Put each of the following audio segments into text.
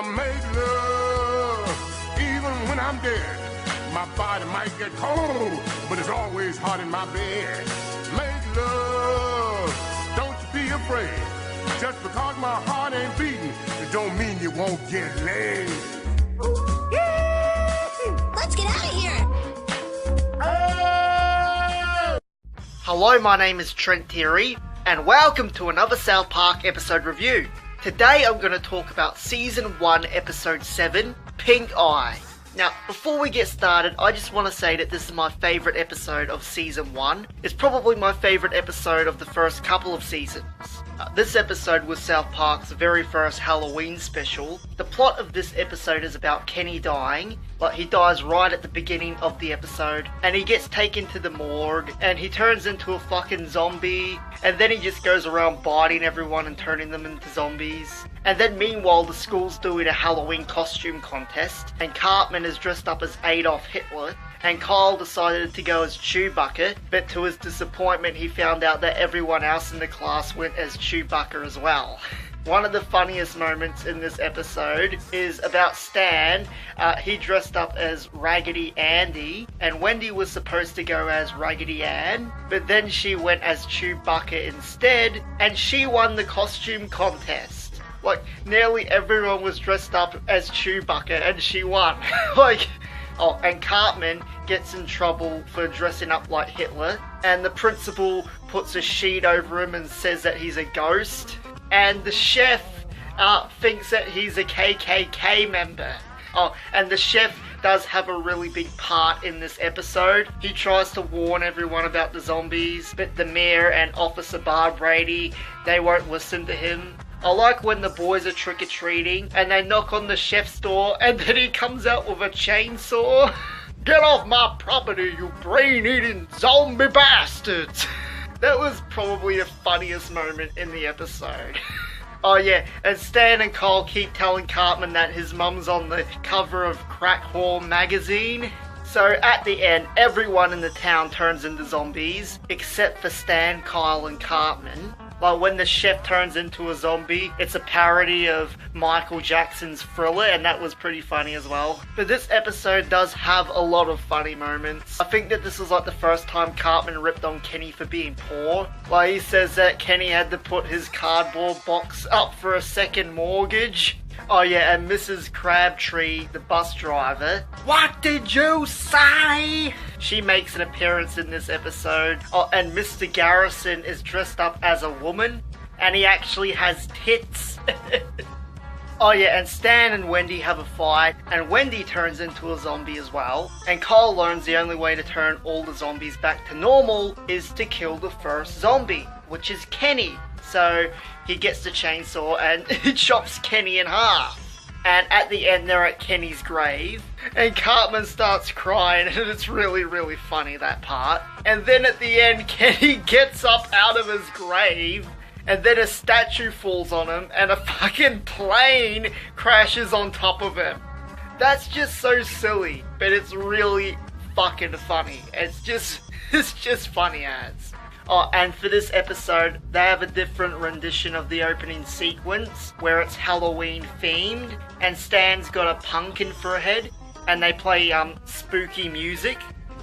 gonna make love even when I'm dead. My body might get cold, but it's always hot in my bed. Make love, don't you be afraid. Just because my heart ain't beating, it don't mean you won't get laid. Let's get out of here! Hello, my name is Trent Theory, and welcome to another South Park episode review. Today I'm going to talk about Season 1, Episode 7, Pinkeye. Now, before we get started, I just want to say that this is my favourite episode of Season 1. It's probably my favourite episode of the first couple of seasons. This episode was South Park's very first Halloween special. The plot of this episode is about Kenny dying, but he dies right at the beginning of the episode, and he gets taken to the morgue, and he turns into a fucking zombie, and then he just goes around biting everyone and turning them into zombies. And then meanwhile, the school's doing a Halloween costume contest, and Cartman is dressed up as Adolf Hitler, and Kyle decided to go as Chewbacca, but to his disappointment he found out that everyone else in the class went as Chewbacca as well. One of the funniest moments in this episode is about Stan. He dressed up as Raggedy Andy, and Wendy was supposed to go as Raggedy Ann, but then she went as Chewbacca instead, and she won the costume contest. Like, nearly everyone was dressed up as Chewbacca, and she won. Oh, and Cartman gets in trouble for dressing up like Hitler, and the principal puts a sheet over him and says that he's a ghost, and the chef thinks that he's a KKK member. Oh, and the chef does have a really big part in this episode. He tries to warn everyone about the zombies, but the mayor and Officer Bar Brady, they won't listen to him. I like when the boys are trick-or-treating and they knock on the chef's door and then he comes out with a chainsaw. Get off my property, you brain-eating zombie bastards! That was probably the funniest moment in the episode. Oh yeah, and Stan and Kyle keep telling Cartman that his mum's on the cover of Crack Whore magazine. So at the end, everyone in the town turns into zombies, except for Stan, Kyle, and Cartman. Like when the chef turns into a zombie, it's a parody of Michael Jackson's Thriller, and that was pretty funny as well. But this episode does have a lot of funny moments. I think that this was like the first time Cartman ripped on Kenny for being poor. Like he says that Kenny had to put his cardboard box up for a second mortgage. Oh yeah, and Mrs. Crabtree, the bus driver. What did you say? She makes an appearance in this episode. Oh, and Mr. Garrison is dressed up as a woman, and he actually has tits. Oh yeah, and Stan and Wendy have a fight, and Wendy turns into a zombie as well. And Kyle learns the only way to turn all the zombies back to normal is to kill the first zombie, which is Kenny. So he gets the chainsaw and he chops Kenny in half. And at the end they're at Kenny's grave, and Cartman starts crying, and it's really, really funny, that part. And then at the end, Kenny gets up out of his grave, and then a statue falls on him, and a fucking plane crashes on top of him. That's just so silly, but it's really fucking funny. It's just funny as. Oh, and for this episode, they have a different rendition of the opening sequence, where it's Halloween themed, and Stan's got a pumpkin for a head, and they play spooky music,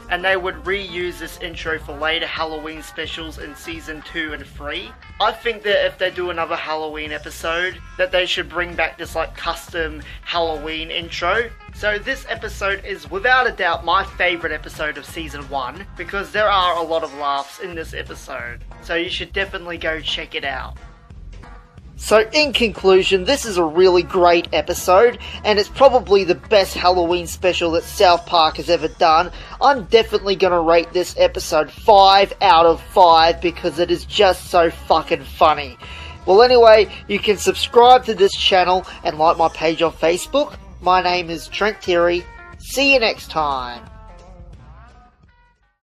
and they would reuse this intro for later Halloween specials in Season 2 and 3. I think that if they do another Halloween episode, that they should bring back this like custom Halloween intro. So this episode is without a doubt my favourite episode of Season 1, because there are a lot of laughs in this episode. So you should definitely go check it out. So in conclusion, this is a really great episode, and it's probably the best Halloween special that South Park has ever done. I'm definitely going to rate this episode 5 out of 5 because it is just so fucking funny. Well anyway, you can subscribe to this channel and like my page on Facebook. My name is Trent Theory. See you next time.